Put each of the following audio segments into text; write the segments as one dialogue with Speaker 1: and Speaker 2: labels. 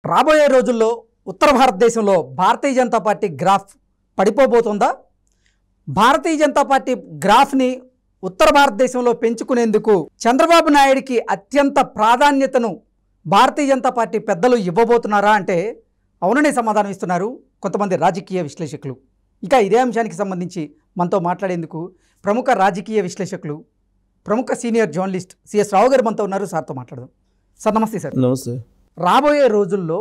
Speaker 1: రాబోయే రోజుల్లో ఉత్తర భారతదేశంలో Bharatiya Janata party graph పడిపోబోతుందా? Bharatiya Janata party గ్రాఫ్ని ఉత్తర భారతదేశంలో పెంచుకునేందుకు చంద్రబాబు నాయుడికి అత్యంత ప్రాధాన్యతను భారతీయ జనతా పార్టీ పెద్దలు ఇవ్వబోతున్నారా అంటే అవుననే సమాధానం ఇస్తున్నారు కొంతమంది రాజకీయ విశ్లేషకులు. ఇక ఇదే అంశానికి సంబంధించి మనతో మాట్లాడేందుకు ప్రముఖ రాజకీయ విశ్లేషకులు, ప్రముఖ సీనియర్ జర్నలిస్ట్ సిఎస్ రావు గారు మనతో ఉన్నారు. సార్తో మాట్లాడదాం. సార్ నమస్తే. సార్
Speaker 2: నమస్తే.
Speaker 1: రాబోయే రోజుల్లో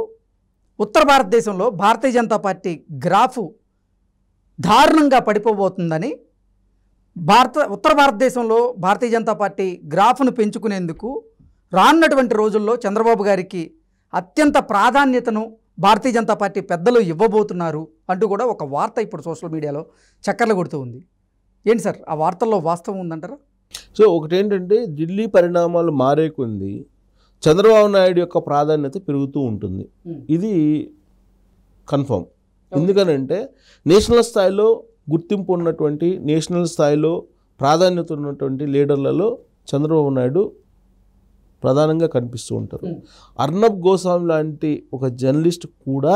Speaker 1: ఉత్తర భారతదేశంలో భారతీయ జనతా పార్టీ గ్రాఫ్ దారుణంగా పడిపోబోతుందని ఉత్తర భారతదేశంలో భారతీయ జనతా పార్టీ గ్రాఫ్ను పెంచుకునేందుకు రానున్నటువంటి రోజుల్లో చంద్రబాబు గారికి అత్యంత ప్రాధాన్యతను భారతీయ జనతా పార్టీ పెద్దలు ఇవ్వబోతున్నారు అంటూ కూడా ఒక వార్త ఇప్పుడు సోషల్ మీడియాలో చక్కర్లు కొడుతూ ఉంది. ఏంటి సార్ ఆ వార్తల్లో వాస్తవం ఉందంటారా?
Speaker 2: సో ఒకటేంటంటే ఢిల్లీ పరిణామాలు మారే కొంది చంద్రబాబు నాయుడు యొక్క ప్రాధాన్యత పెరుగుతూ ఉంటుంది. ఇది కన్ఫర్మ్. ఎందుకనంటే నేషనల్ స్థాయిలో గుర్తింపు ఉన్నటువంటి, నేషనల్ స్థాయిలో ప్రాధాన్యత ఉన్నటువంటి లీడర్లలో చంద్రబాబు నాయుడు ప్రధానంగా కనిపిస్తూ ఉంటారు. అర్నబ్ గోస్వామి లాంటి ఒక జర్నలిస్ట్ కూడా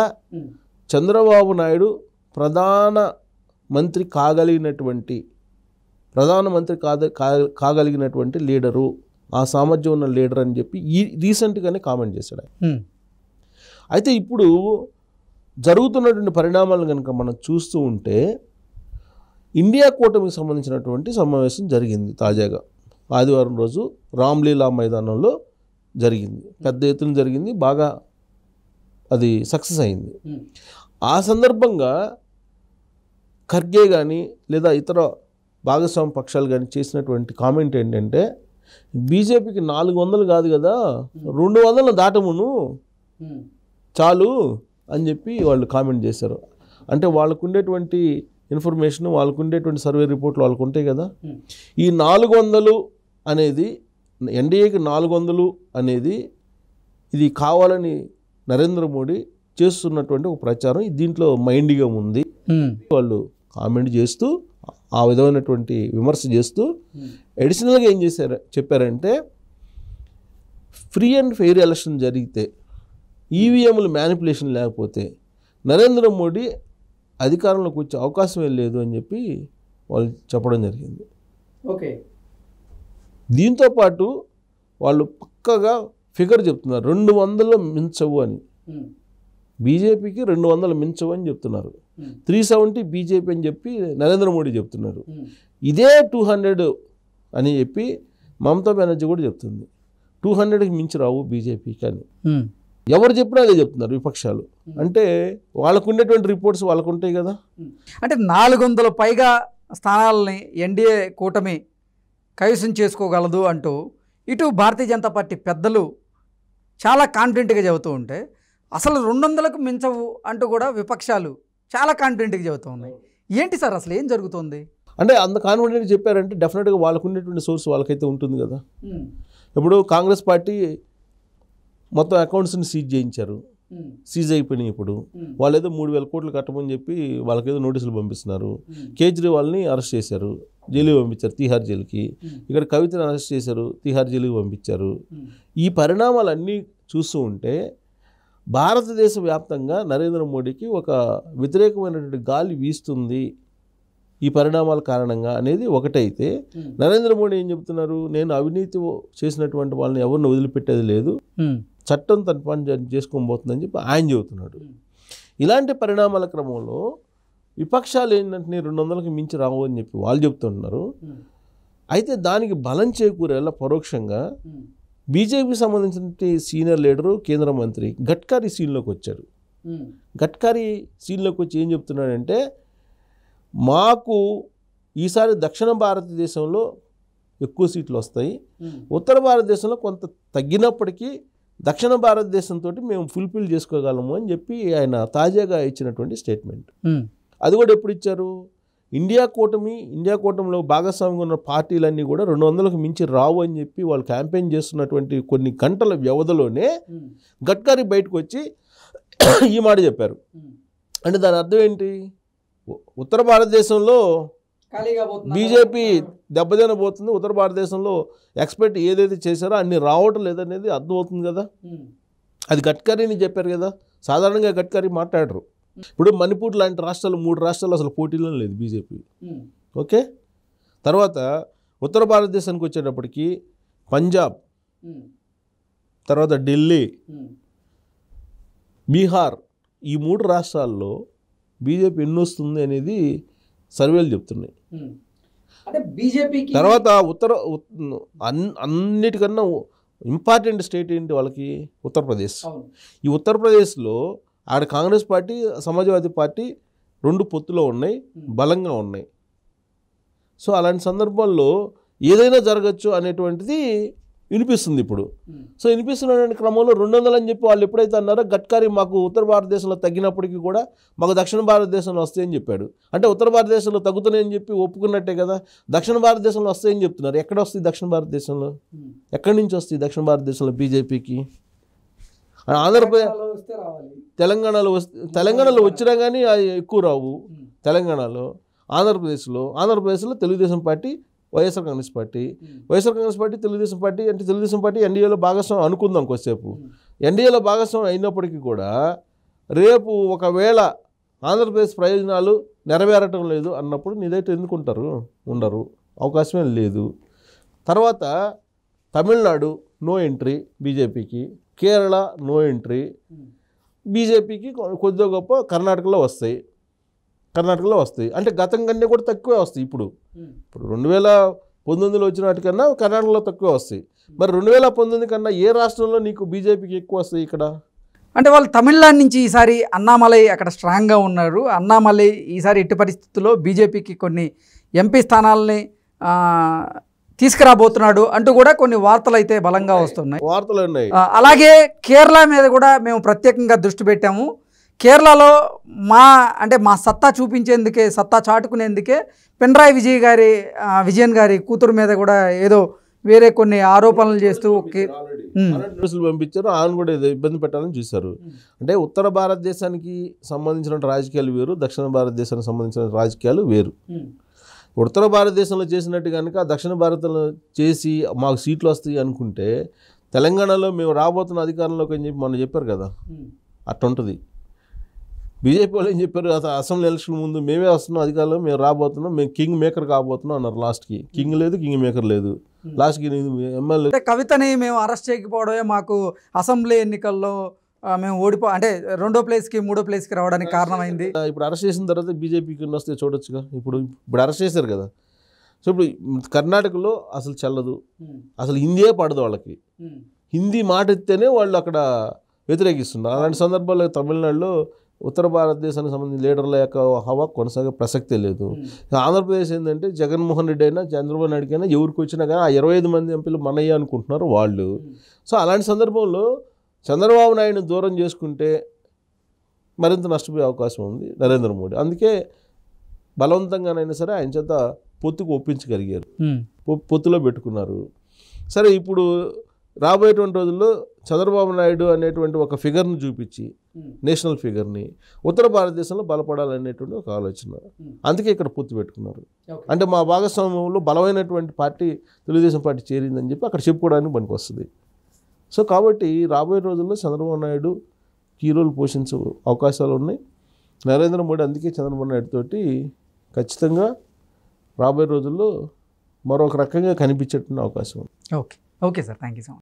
Speaker 2: చంద్రబాబు నాయుడు ప్రధానమంత్రి కాగలిగినటువంటి లీడరు, ఆ సామర్థ్యం ఉన్న లీడర్ అని చెప్పి రీసెంట్గానే కామెంట్ చేశాడు. అయితే ఇప్పుడు జరుగుతున్నటువంటి పరిణామాలను కనుక మనం చూస్తూ ఉంటే ఇండియా కూటమికి సంబంధించినటువంటి సమావేశం జరిగింది. తాజాగా ఆదివారం రోజు రామ్లీలా మైదానంలో జరిగింది. పెద్ద ఎత్తున జరిగింది, బాగా అది సక్సెస్ అయింది. ఆ సందర్భంగా ఖర్గే కానీ లేదా ఇతర భాగస్వామ్య పక్షాలు కానీ చేసినటువంటి కామెంట్ ఏంటంటే, బీజేపీకి 400 కాదు కదా, 200 దాటమును చాలు అని చెప్పి వాళ్ళు కామెంట్ చేశారు. అంటే వాళ్ళకు ఉండేటువంటి ఇన్ఫర్మేషన్, వాళ్ళకు ఉండేటువంటి సర్వే రిపోర్ట్లు వాళ్ళకు ఉంటాయి కదా. ఈ 400 అనేది, ఎన్డీఏకి 400 అనేది ఇది కావాలని నరేంద్ర మోడీ చేస్తున్నటువంటి ఒక ప్రచారం. దీంట్లో మైండ్గా ఉంది. వాళ్ళు కామెంట్ చేస్తూ, ఆ విధమైనటువంటి విమర్శ చేస్తూ అడిషనల్గా ఏం చెప్పారంటే, ఫ్రీ అండ్ ఫెయిర్ ఎలక్షన్ జరిగితే, ఈవీఎంలు మ్యానిపులేషన్ లేకపోతే నరేంద్ర మోడీ అధికారంలోకి వచ్చే అవకాశమే లేదు అని చెప్పి వాళ్ళు చెప్పడం జరిగింది.
Speaker 1: ఓకే.
Speaker 2: దీంతోపాటు వాళ్ళు పక్కగా ఫిగర్ చెప్తున్నారు, 200 మించవు అని. బీజేపీకి 200 మించవు అని చెప్తున్నారు. 370 బీజేపీ అని చెప్పి నరేంద్ర మోడీ చెప్తున్నారు. ఇదే 200 అని చెప్పి మమతా బెనర్జీ కూడా చెప్తుంది. 200కి మించి రావు బీజేపీకి అని ఎవరు చెప్పినా అదే చెప్తున్నారు విపక్షాలు. అంటే వాళ్ళకు ఉండేటువంటి రిపోర్ట్స్ వాళ్ళకు ఉంటాయి కదా.
Speaker 1: అంటే 400 పైగా స్థానాలని ఎన్డీఏ కూటమి కైవసం చేసుకోగలదు అంటూ ఇటు భారతీయ జనతా పార్టీ పెద్దలు చాలా కాన్ఫిడెంట్గా చెబుతూ ఉంటే, అసలు 200కు మించవు అంటూ కూడా విపక్షాలు చాలా కాన్ఫిడెంట్గా చెబుతూ ఉన్నాయి. ఏంటి సార్ అసలు ఏం జరుగుతుంది?
Speaker 2: అంటే అంత కాన్ఫిడెంట్గా చెప్పారంటే డెఫినెట్గా వాళ్ళకు ఉండేటువంటి సోర్స్ వాళ్ళకైతే ఉంటుంది కదా. ఇప్పుడు కాంగ్రెస్ పార్టీ మొత్తం అకౌంట్స్ని సీజ్ అయిపోయినాయి. ఇప్పుడు వాళ్ళు ఏదో 3,000 కోట్లు కట్టమని చెప్పి వాళ్ళకేదో నోటీసులు పంపిస్తున్నారు. కేజ్రీవాల్ని అరెస్ట్ చేశారు, జైలుకి పంపించారు, తిహార్ జైలుకి. ఇక్కడ కవితను అరెస్ట్ చేశారు, తిహార్ జైలుకి పంపించారు. ఈ పరిణామాలన్నీ చూస్తూ ఉంటే భారతదేశ వ్యాప్తంగా నరేంద్ర మోడీకి ఒక వ్యతిరేకమైనటువంటి గాలి వీస్తుంది ఈ పరిణామాల కారణంగా అనేది ఒకటైతే, నరేంద్ర మోడీ ఏం చెప్తున్నారు, నేను అవినీతి చేసినటువంటి వాళ్ళని ఎవరిని వదిలిపెట్టేది లేదు, చట్టం తన పని చేసుకోబోతుందని చెప్పి ఆయన చెబుతున్నాడు. ఇలాంటి పరిణామాల క్రమంలో విపక్షాలు ఏంటంటే 200కి మించి రావు అని చెప్పి వాళ్ళు చెప్తున్నారు. అయితే దానికి బలం చేకూరేలా పరోక్షంగా బీజేపీకి సంబంధించిన సీనియర్ లీడరు, కేంద్ర మంత్రి గడ్కరీ సీన్లోకి వచ్చారు. గడ్కరీ సీన్లోకి వచ్చి ఏం చెప్తున్నాడంటే, మాకు ఈసారి దక్షిణ భారతదేశంలో ఎక్కువ సీట్లు వస్తాయి, ఉత్తర భారతదేశంలో కొంత తగ్గినప్పటికీ దక్షిణ భారతదేశంతో మేము ఫుల్ఫిల్ చేసుకోగలము అని చెప్పి ఆయన తాజాగా ఇచ్చినటువంటి స్టేట్మెంట్. అది కూడా ఎప్పుడు ఇచ్చారు? ఇండియా కూటమిలో భాగస్వామ్యంగా ఉన్న పార్టీలన్నీ కూడా 200కి మించి రావు అని చెప్పి వాళ్ళు క్యాంపెయిన్ చేస్తున్నటువంటి కొన్ని గంటల వ్యవధిలోనే గడ్కరీ బయటకు వచ్చి ఈ మాట చెప్పారు. అంటే దాని అర్థం ఏంటి? ఉత్తర భారతదేశంలో బీజేపీ దెబ్బతినబోతుంది, ఉత్తర భారతదేశంలో ఎక్స్పెక్ట్ ఏదైతే చేశారో అన్ని రావటం లేదనేది అర్థమవుతుంది కదా. అది గడ్కరీని చెప్పారు కదా, సాధారణంగా గడ్కరీ మాట్లాడరు. ఇప్పుడు మణిపూర్ లాంటి రాష్ట్రాలు 3 రాష్ట్రాలు అసలు పోటీలో లేదు బీజేపీ. ఓకే, తర్వాత ఉత్తర భారతదేశానికి వచ్చేటప్పటికి పంజాబ్, తర్వాత ఢిల్లీ, బీహార్, ఈ 3 రాష్ట్రాల్లో బీజేపీ ఎన్ని వస్తుంది అనేది సర్వేలు చెప్తున్నాయి. తర్వాత అన్నిటికన్నా ఇంపార్టెంట్ స్టేట్ ఏంటి వాళ్ళకి? ఉత్తరప్రదేశ్. ఈ ఉత్తరప్రదేశ్లో ఆడ కాంగ్రెస్ పార్టీ, సమాజ్వాదీ పార్టీ 2 పొత్తులో ఉన్నాయి, బలంగా ఉన్నాయి. సో అలాంటి సందర్భాల్లో ఏదైనా జరగచ్చు అనేటువంటిది వినిపిస్తుంది ఇప్పుడు. సో వినిపిస్తున్న క్రమంలో 200 అని చెప్పి వాళ్ళు ఎప్పుడైతే అన్నారో, గడ్కరీ మాకు ఉత్తర భారతదేశంలో తగ్గినప్పటికీ కూడా మాకు దక్షిణ భారతదేశంలో వస్తాయని చెప్పాడు. అంటే ఉత్తర భారతదేశంలో తగ్గుతున్నాయని చెప్పి ఒప్పుకున్నట్టే కదా. దక్షిణ భారతదేశంలో వస్తాయని చెప్తున్నారు. ఎక్కడ వస్తాయి దక్షిణ భారతదేశంలో? ఎక్కడి నుంచి వస్తాయి దక్షిణ భారతదేశంలో బీజేపీకి? ఆంధ్రప్రదేశ్, తెలంగాణలో వచ్చినా కానీ ఎక్కువ రావు. తెలంగాణలో, ఆంధ్రప్రదేశ్లో Telugu Desam party, YSR Congress party, Telugu Desam party, అంటే తెలుగుదేశం పార్టీ ఎన్డీఏలో భాగస్వామ్యం అనుకుందాం కొద్దిసేపు. ఎన్డీఏలో భాగస్వామ్యం అయినప్పటికీ కూడా రేపు ఒకవేళ ఆంధ్రప్రదేశ్ ప్రయోజనాలు నెరవేరటం లేదు అన్నప్పుడు నీదైతే ఎందుకుంటారు? ఉండరు, అవకాశమే లేదు. తర్వాత తమిళనాడు నో ఎంట్రీ బీజేపీకి, కేరళ నో ఎంట్రీ బీజేపీకి, కొద్దిగా గొప్ప కర్ణాటకలో వస్తాయి. అంటే గతం కన్నా కూడా తక్కువే వస్తాయి. ఇప్పుడు 2019లో వచ్చిన వాటికన్నా కర్ణాటకలో తక్కువే వస్తాయి. మరి 2019 కన్నా ఏ రాష్ట్రంలో నీకు బీజేపీకి ఎక్కువ వస్తాయి ఇక్కడ?
Speaker 1: అంటే వాళ్ళు తమిళనాడు నుంచి ఈసారి అన్నామలై అక్కడ స్ట్రాంగ్గా ఉన్నారు. అన్నామలై ఈసారి ఎట్టి పరిస్థితుల్లో బీజేపీకి కొన్ని ఎంపీ స్థానాలని తీసుకురాబోతున్నాడు అంటూ కూడా కొన్ని వార్తలు అయితే బలంగా వస్తున్నాయి.
Speaker 2: వార్తలు ఉన్నాయి.
Speaker 1: అలాగే కేరళ మీద కూడా మేము ప్రత్యేకంగా దృష్టి పెట్టాము. కేరళలో మా సత్తా చూపించేందుకే, సత్తా చాటుకునేందుకే పినరాయి విజయన్ గారి కూతురు మీద కూడా ఏదో వేరే కొన్ని ఆరోపణలు చేస్తూ
Speaker 2: న్యూస్లు పంపించారు. ఆయన కూడా ఏదో ఇబ్బంది పెట్టాలని చూశారు. అంటే ఉత్తర భారతదేశానికి సంబంధించిన రాజకీయాలు వేరు, దక్షిణ భారతదేశానికి సంబంధించిన రాజకీయాలు వేరు. ఉత్తర భారతదేశంలో చేసినట్టు కనుక దక్షిణ భారతంలో చేసి మాకు సీట్లు వస్తాయి అనుకుంటే, తెలంగాణలో మేము రాబోతున్న అధికారంలోకి అని చెప్పి మొన్న చెప్పారు కదా, అట్టుంటుంది. బీజేపీ వాళ్ళు ఏం చెప్పారు? అసెంబ్లీ ఎలక్షన్ ముందు మేమే వస్తున్నాం అధికారంలో, మేము రాబోతున్నాం, మేము కింగ్ మేకర్ కాబోతున్నాం అన్నారు. లాస్ట్కి కింగ్ లేదు, కింగ్ మేకర్ లేదు. లాస్ట్కి ఎమ్మెల్యే
Speaker 1: కవితని మేము అరెస్ట్ చేయకపోవడమే మాకు అసెంబ్లీ ఎన్నికల్లో మేము అంటే 2వ ప్లేస్కి 3వ ప్లేస్కి రావడానికి కారణమైంది.
Speaker 2: ఇప్పుడు అరెస్ట్ చేసిన తర్వాత బీజేపీకి వస్తే చూడొచ్చుగా. ఇప్పుడు అరెస్ట్ చేశారు కదా. సో ఇప్పుడు కర్ణాటకలో అసలు చెల్లదు, అసలు హిందీయే పడదు వాళ్ళకి. హిందీ మాట ఎత్తేనే వాళ్ళు అక్కడ వ్యతిరేకిస్తున్నారు. అలాంటి సందర్భాల్లో తమిళనాడులో ఉత్తర భారతదేశానికి సంబంధించిన లీడర్ల యొక్క హవా కొనసాగే ప్రసక్తే లేదు. ఆంధ్రప్రదేశ్ ఏంటంటే జగన్మోహన్ రెడ్డి అయినా చంద్రబాబు నాయుడుకైనా ఎవరికి వచ్చినా కానీ ఆ 25 మంది ఎంపీలు మనయ్య అనుకుంటున్నారు వాళ్ళు. సో అలాంటి సందర్భంలో చంద్రబాబు నాయుడుని దూరం చేసుకుంటే మరింత నష్టపోయే అవకాశం ఉంది నరేంద్ర మోడీ. అందుకే బలవంతంగానైనా సరే ఆయన చేత పొత్తుకు ఒప్పించగలిగారు, పొత్తులో పెట్టుకున్నారు. సరే ఇప్పుడు రాబోయేటువంటి రోజుల్లో చంద్రబాబు నాయుడు అనేటువంటి ఒక ఫిగర్ని చూపించి, నేషనల్ ఫిగర్ని ఉత్తర భారతదేశంలో బలపడాలనేటువంటి ఒక ఆలోచన. అందుకే ఇక్కడ పొత్తు పెట్టుకున్నారు. అంటే మా భాగస్వామ్యంలో బలమైనటువంటి పార్టీ తెలుగుదేశం పార్టీ చేరిందని చెప్పి అక్కడ చెప్పుకోవడానికి పనికి వస్తుంది. సో కాబట్టి రాబోయే రోజుల్లో చంద్రబాబు నాయుడు కీ రోల్ పోషించే అవకాశాలు ఉన్నాయి. నరేంద్ర మోడీ అందుకే చంద్రబాబు నాయుడు తోటి ఖచ్చితంగా రాబోయే రోజుల్లో మరొక రకంగా కనిపించేటువంటి అవకాశం ఉంది.
Speaker 1: Okay sir, thank you so much.